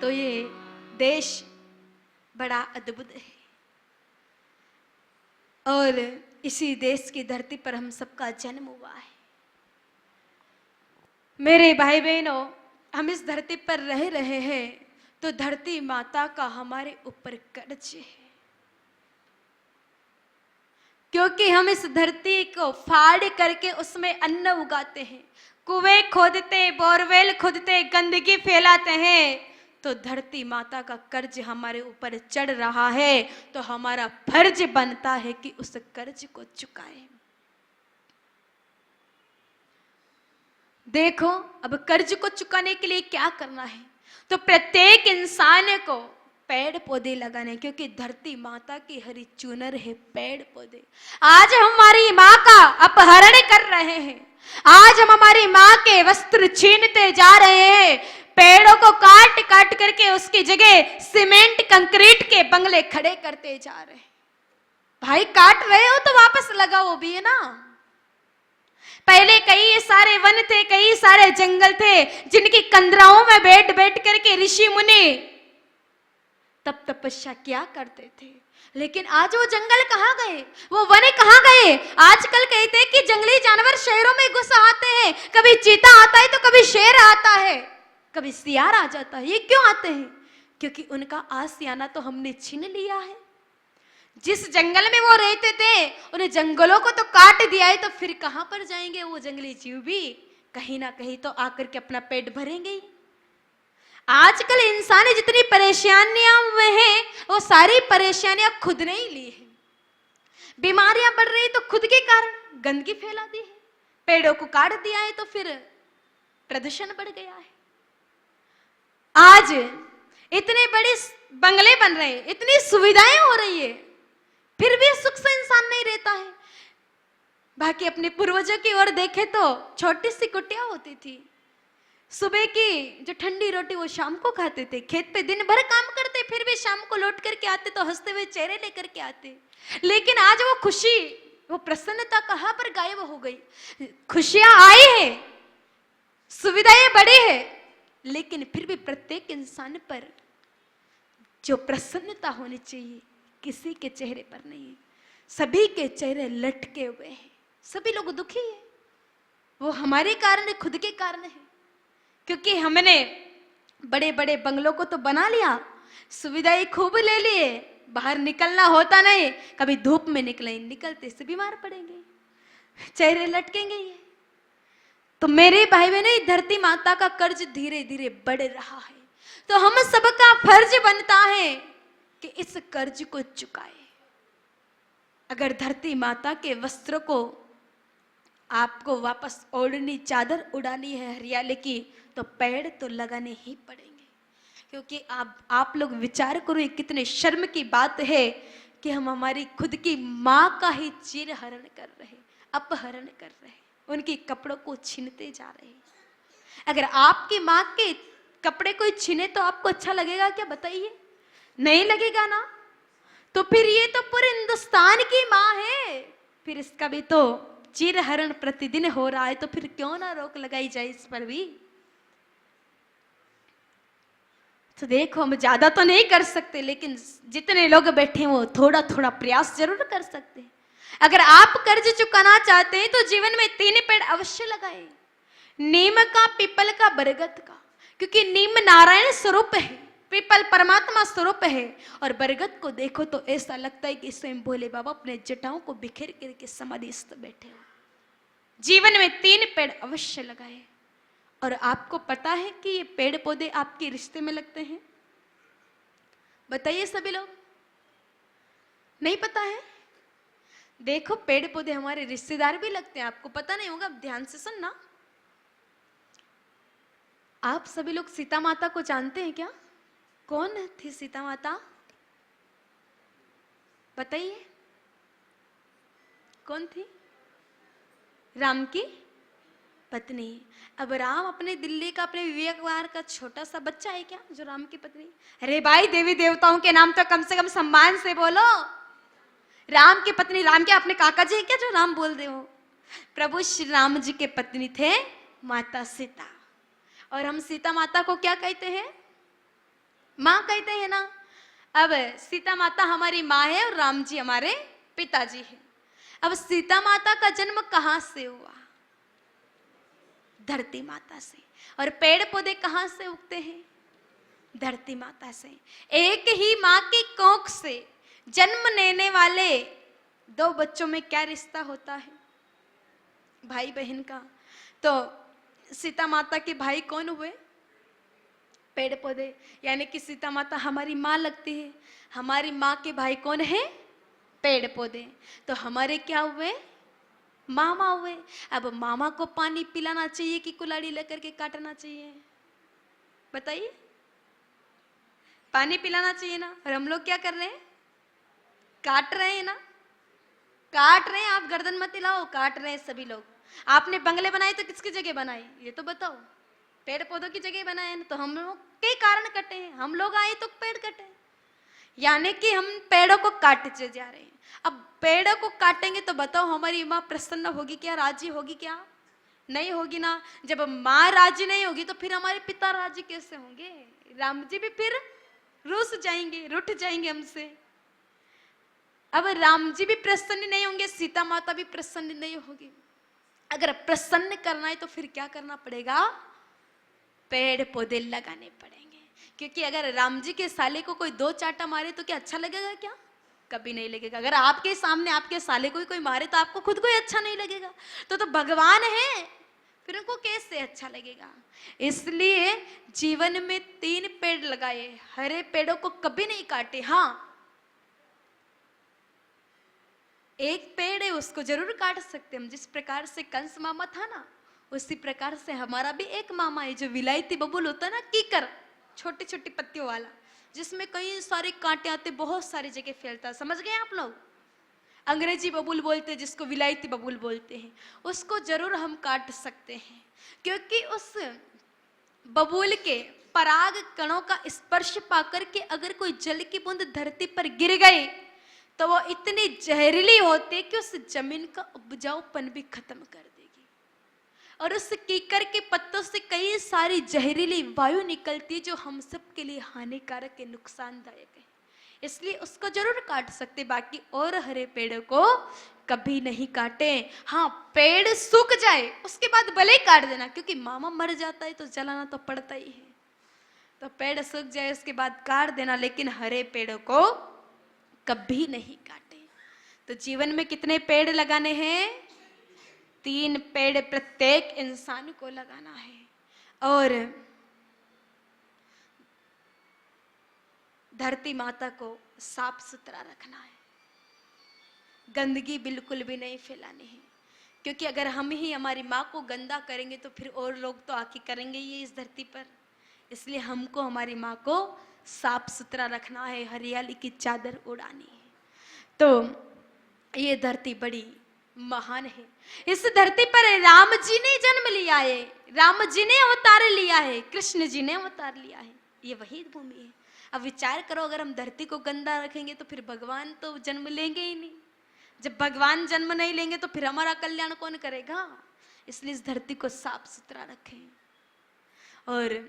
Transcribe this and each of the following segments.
तो ये देश बड़ा अद्भुत है और इसी देश की धरती पर हम सबका जन्म हुआ है। मेरे भाई बहनों, हम इस धरती पर रह रहे हैं तो धरती माता का हमारे ऊपर कर्ज है, क्योंकि हम इस धरती को फाड़ करके उसमें अन्न उगाते हैं, कुएं खोदते, बोरवेल खोदते, गंदगी फैलाते हैं, तो धरती माता का कर्ज हमारे ऊपर चढ़ रहा है, तो हमारा फर्ज बनता है कि उस कर्ज को चुकाएं। देखो, अब कर्ज को चुकाने के लिए क्या करना है, तो प्रत्येक इंसान को पेड़ पौधे लगाने, क्योंकि धरती माता की हरी चुनर है पेड़ पौधे। आज हम हमारी माँ का अपहरण कर रहे हैं, आज हम हमारी माँ के वस्त्र छीनते जा रहे हैं, पेड़ों को काट काट करके उसकी जगह सीमेंट कंक्रीट के बंगले खड़े करते जा रहे हैं। भाई काट रहे हो तो वापस लगाओ भी, है ना। पहले कई सारे वन थे, कई सारे जंगल थे, जिनकी कंदराओं में बैठ बैठ करके ऋषि मुनि तप तपस्या किया करते थे। लेकिन आज वो जंगल कहाँ गए, वो वन कहाँ गए। आजकल कहते हैं कि जंगली जानवर शहरों में घुस आते हैं, कभी चीता आता है तो कभी शेर आता है, कभी सियार आ जाता है। ये क्यों आते हैं? क्योंकि उनका आशियाना तो हमने छीन लिया है। जिस जंगल में वो रहते थे उन्हें जंगलों को तो काट दिया है, तो फिर कहां पर जाएंगे वो जंगली जीव भी? कहीं ना कहीं तो आकर के अपना पेट भरेंगे ही। आजकल इंसान जितनी परेशानियां में है, वो सारी परेशानियां खुद ने ही ली है। बीमारियां बढ़ रही तो खुद के कारण, गंदगी फैला दी है, पेड़ों को काट दिया है तो फिर प्रदूषण बढ़ गया है। आज इतने बड़े बंगले बन रहे हैं, इतनी सुविधाएं हो रही है, फिर भी सुख से इंसान नहीं रहता है। बाकी अपने पूर्वजों की ओर देखे तो छोटी सी कुटिया होती थी, सुबह की जो ठंडी रोटी वो शाम को खाते थे, खेत पे दिन भर काम करते, फिर भी शाम को लौट करके आते तो हंसते हुए चेहरे लेकर के आते। लेकिन आज वो खुशी, वो प्रसन्नता कहां पर गायब हो गई। खुशियां आई है, सुविधाएं बढ़ी है, लेकिन फिर भी प्रत्येक इंसान पर जो प्रसन्नता होनी चाहिए किसी के चेहरे पर नहीं है। सभी के चेहरे लटके हुए हैं, सभी लोग दुखी हैं। वो हमारे कारण, खुद के कारण है, क्योंकि हमने बड़े बड़े बंगलों को तो बना लिया, सुविधाएं खूब ले लिए, बाहर निकलना होता नहीं, कभी धूप में निकलते से बीमार पड़ेंगे, चेहरे लटकेंगे ये। तो मेरे भाई बहनों, धरती माता का कर्ज धीरे धीरे बढ़ रहा है, तो हम सबका फर्ज बनता है कि इस कर्ज को चुकाए। अगर धरती माता के वस्त्र को आपको वापस ओढ़नी, चादर उड़ानी है हरियाली की, तो पेड़ तो लगाने ही पड़ेंगे। क्योंकि आप लोग विचार करो, ये कितने शर्म की बात है कि हम हमारी खुद की माँ का ही चीर हरण कर रहे, अपहरण कर रहे, उनके कपड़ों को छीनते जा रहे हैं। अगर आपकी माँ के कपड़े कोई छीने तो आपको अच्छा लगेगा क्या? बताइए, नहीं लगेगा ना। तो फिर ये तो पूरे हिंदुस्तान की माँ है, फिर इसका भी तो चीर हरण प्रतिदिन हो रहा है, तो फिर क्यों ना रोक लगाई जाए इस पर भी। तो देखो, हम ज्यादा तो नहीं कर सकते, लेकिन जितने लोग बैठे हैं वो थोड़ा थोड़ा प्रयास जरूर कर सकते हैं। अगर आप कर्ज चुकाना चाहते हैं तो जीवन में 3 पेड़ अवश्य लगाएं, नीम का, पीपल का, बरगद का। क्योंकि नीम नारायण स्वरूप है, पीपल परमात्मा स्वरूप है, और बरगद को देखो तो ऐसा लगता है कि स्वयं भोले बाबा अपने जटाओं को बिखेर करके समाधिस्थ बैठे हो। जीवन में 3 पेड़ अवश्य लगाए। और आपको पता है कि ये पेड़ पौधे आपके रिश्ते में लगते हैं? बताइए सभी लोग, नहीं पता है? देखो, पेड़ पौधे हमारे रिश्तेदार भी लगते हैं, आपको पता नहीं होगा, ध्यान से सुनना। आप सभी लोग सीता माता को जानते हैं क्या? कौन थी सीता माता? बताइए, कौन थी? राम की पत्नी। अब राम अपने दिल्ली का, अपने विवेक विहार का छोटा सा बच्चा है क्या जो राम की पत्नी? अरे भाई, देवी देवताओं के नाम तो कम से कम सम्मान से बोलो। राम की पत्नी, राम के अपने काका जी है क्या जो राम बोल दे हो? प्रभु श्री राम जी के पत्नी थे माता सीता। और हम सीता माता को क्या कहते हैं? माँ कहते हैं ना, अब सीता माता हमारी माँ है और राम जी हमारे पिताजी हैं। अब सीता माता का जन्म कहाँ से हुआ? धरती माता से। और पेड़ पौधे कहाँ से उगते हैं? धरती माता से। एक ही माँ की कोख से जन्म लेने वाले दो बच्चों में क्या रिश्ता होता है? भाई बहन का। तो सीता माता के भाई कौन हुए? पेड़ पौधे। यानी कि सीता माता हमारी माँ लगती है, हमारी माँ के भाई कौन है? पेड़ पौधे। तो हमारे क्या हुए? मामा हुए। अब मामा को पानी पिलाना चाहिए कि कुल्हाड़ी लेकर के काटना चाहिए? बताइए। पानी पिलाना चाहिए ना, और हम लोग क्या कर रहे हैं? काट रहे हैं ना, काट रहे हैं। आप गर्दन मत हिलाओ, काट रहे हैं सभी लोग। आपने बंगले बनाए तो किसकी जगह बनाए? ये तो बताओ। पेड़ पौधों की जगह बनाए ना, तो हम लोग के कारण कटे हैं। हम लोग आए तो पेड़ कटे, यानी कि हम पेड़ों को काटते जा रहे हैं। अब पेड़ों को काटेंगे तो बताओ हमारी माँ प्रसन्न होगी क्या? राजी होगी क्या? नहीं होगी ना। जब माँ राजी नहीं होगी तो फिर हमारे पिता राजी कैसे होंगे? राम जी भी फिर रूठ जाएंगे, रूठ जाएंगे हमसे। अब राम जी भी प्रसन्न नहीं होंगे, सीता माता भी प्रसन्न नहीं होगी। अगर प्रसन्न करना है तो फिर क्या करना पड़ेगा? पेड़ पौधे लगाने पड़ेंगे। क्योंकि अगर राम जी के साले को कोई दो चाटा मारे तो क्या अच्छा लगेगा क्या? कभी नहीं लगेगा। अगर आपके सामने आपके साले को कोई मारे तो आपको खुद को ही अच्छा नहीं लगेगा। तो भगवान है, फिर उनको कैसे अच्छा लगेगा? इसलिए जीवन में 3 पेड़ लगाए, हरे पेड़ों को कभी नहीं काटे। हाँ, एक पेड़ है उसको जरूर काट सकते हम। जिस प्रकार से कंस मामा था ना, उसी प्रकार से हमारा भी एक मामा है, जो विलायती बबूल होता है ना, कीकर, छोटी छोटी पत्तियों वाला, जिसमें कई सारे कांटे आते, बहुत सारी जगह फैलता। समझ गए आप लोग? अंग्रेजी बबूल बोलते हैं जिसको, विलायती बबूल बोलते हैं। उसको जरूर हम काट सकते हैं, क्योंकि उस बबूल के पराग कणों का स्पर्श पाकर के अगर कोई जल की बूंद धरती पर गिर गई तो वो इतनी जहरीली होती कि उस जमीन का उपजाऊपन भी खत्म कर देगी। और उस कीकर के पत्तों से कई सारी जहरीली वायु निकलती जो हम सब के लिए हानिकारक है, नुकसानदायक है। इसलिए उसको जरूर काट सकते, बाकी और हरे पेड़ों को कभी नहीं काटे। हाँ, पेड़ सूख जाए उसके बाद भले ही काट देना, क्योंकि मामा मर जाता है तो जलाना तो पड़ता ही है। तो पेड़ सूख जाए उसके बाद काट देना, लेकिन हरे पेड़ों को कभी नहीं काटे। तो जीवन में कितने पेड़ लगाने हैं? 3 पेड़ प्रत्येक इंसान को लगाना है। और धरती माता को साफ सुथरा रखना है, गंदगी बिल्कुल भी नहीं फैलानी है। क्योंकि अगर हम ही हमारी माँ को गंदा करेंगे तो फिर और लोग तो आके करेंगे ये इस धरती पर। इसलिए हमको हमारी माँ को साफ सुथरा रखना है, हरियाली की चादर उड़ानी है। तो ये धरती बड़ी महान है। इस धरती पर राम जी ने जन्म लिया है, राम जी ने अवतार लिया है, कृष्ण जी ने अवतार लिया है। ये वही भूमि है। अब विचार करो, अगर हम धरती को गंदा रखेंगे तो फिर भगवान तो जन्म लेंगे ही नहीं। जब भगवान जन्म नहीं लेंगे तो फिर हमारा कल्याण कौन करेगा? इसलिए इस धरती को साफ सुथरा रखें। और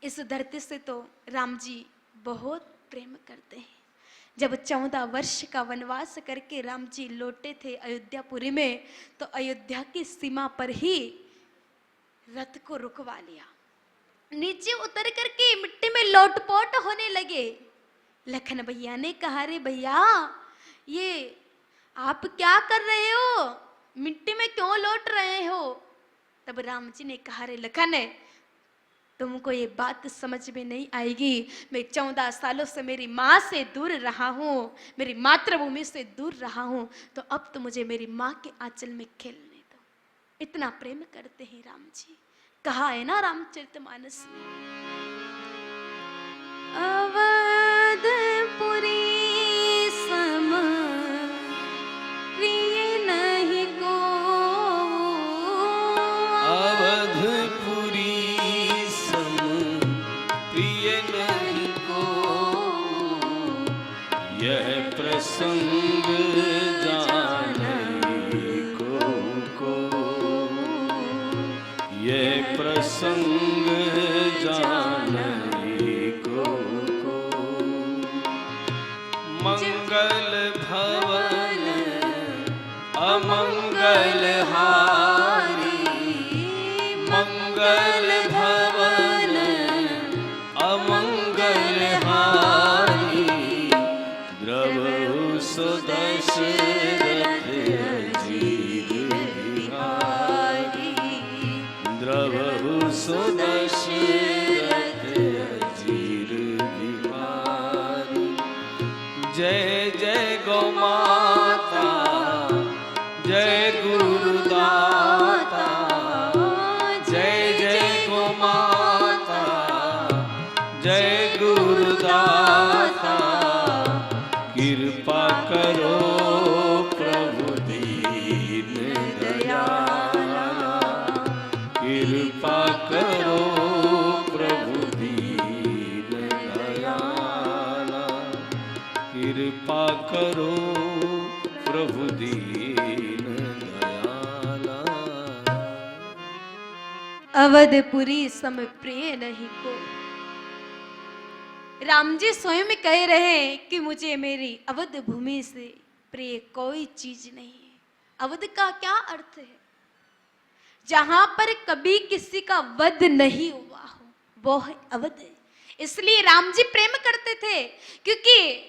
इस धरती से तो राम जी बहुत प्रेम करते हैं। जब 14 वर्ष का वनवास करके राम जी लौटे थे अयोध्यापुरी में, तो अयोध्या की सीमा पर ही रथ को रुकवा लिया। नीचे उतर करके मिट्टी में लोटपोट होने लगे। लखन भैया ने कहा, रे भैया ये आप क्या कर रहे हो? मिट्टी में क्यों लौट रहे हो? तब राम जी ने कहा, रे लखन तुमको ये बात समझ में नहीं आएगी। मैं 14 सालों से मेरी माँ से दूर रहा हूँ, मेरी मातृभूमि से दूर रहा हूँ, तो अब तो मुझे मेरी माँ के आंचल में खेलने दो। इतना प्रेम करते हैं राम जी। कहा है ना रामचरितमानस में, अवधपुरी सम प्रिय नहीं को, अवधपुरी सम प्रिय नहीं को, यह प्रसंग जाने को, यह प्रसंग जाने को। मंगलहारी द्रवहु सुदशरथ अजीर बिहारी द्रवहु सुदशरथ अजीर बिहारी जय जय गौ माता जय गुरुदाता जय जय गौ माता जय गुरुदाता कृपा करो प्रभु दीन दयाला कृपा करो प्रभु दीन दयाला कृपा करो प्रभु दीन दयाला अवधपुरी सम प्रिय नहीं को। राम जी स्वयं कह रहे हैं कि मुझे मेरी अवध भूमि से प्रिय कोई चीज नहीं है। अवध का क्या अर्थ है? जहां पर कभी किसी का वध नहीं हुआ हो वो है अवध। इसलिए राम जी प्रेम करते थे क्योंकि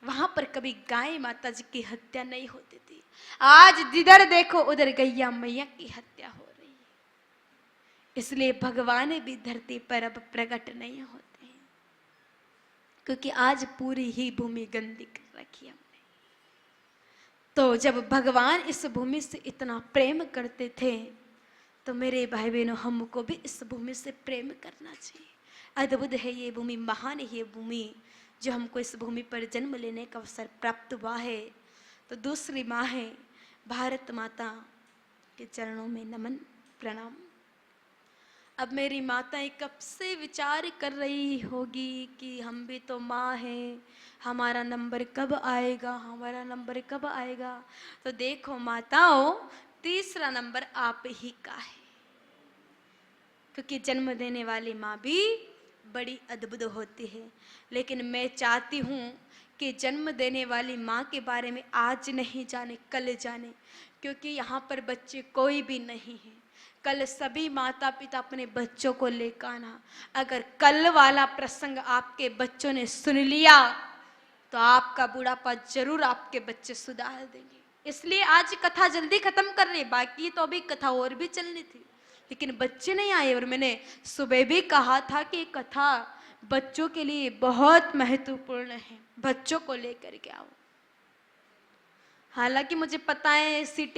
वहां पर कभी गाय माता जी की हत्या नहीं होती थी। आज जिधर देखो उधर गैया मैया की हत्या हो रही है। इसलिए भगवान भी धरती पर अब प्रकट नहीं होते हैं क्योंकि आज पूरी ही भूमि गंदी कर रखी हमने। तो जब भगवान इस भूमि से इतना प्रेम करते थे तो मेरे भाई बहनों हमको भी इस भूमि से प्रेम करना चाहिए। अद्भुत है ये भूमि, महान है ये भूमि जो हमको इस भूमि पर जन्म लेने का अवसर प्राप्त हुआ है। तो दूसरी माँ है भारत माता के चरणों में नमन प्रणाम। अब मेरी माताएं कब से विचार कर रही होगी कि हम भी तो माँ हैं, हमारा नंबर कब आएगा, हमारा नंबर कब आएगा। तो देखो माताओं, तीसरा नंबर आप ही का है क्योंकि जन्म देने वाली माँ भी बड़ी अद्भुत होती है। लेकिन मैं चाहती हूँ कि जन्म देने वाली माँ के बारे में आज नहीं जाने कल जाने, क्योंकि यहाँ पर बच्चे कोई भी नहीं है। कल सभी माता पिता अपने बच्चों को लेकर आना। अगर कल वाला प्रसंग आपके बच्चों ने सुन लिया तो आपका बुढ़ापा जरूर आपके बच्चे सुधार देंगे। इसलिए आज कथा जल्दी खत्म कर रही, बाकी तो अभी कथा और भी चलनी थी लेकिन बच्चे नहीं आए। और मैंने सुबह भी कहा था कि कथा बच्चों के लिए बहुत महत्वपूर्ण है, बच्चों को लेकर के आओ। हालांकि मुझे पता है सीटें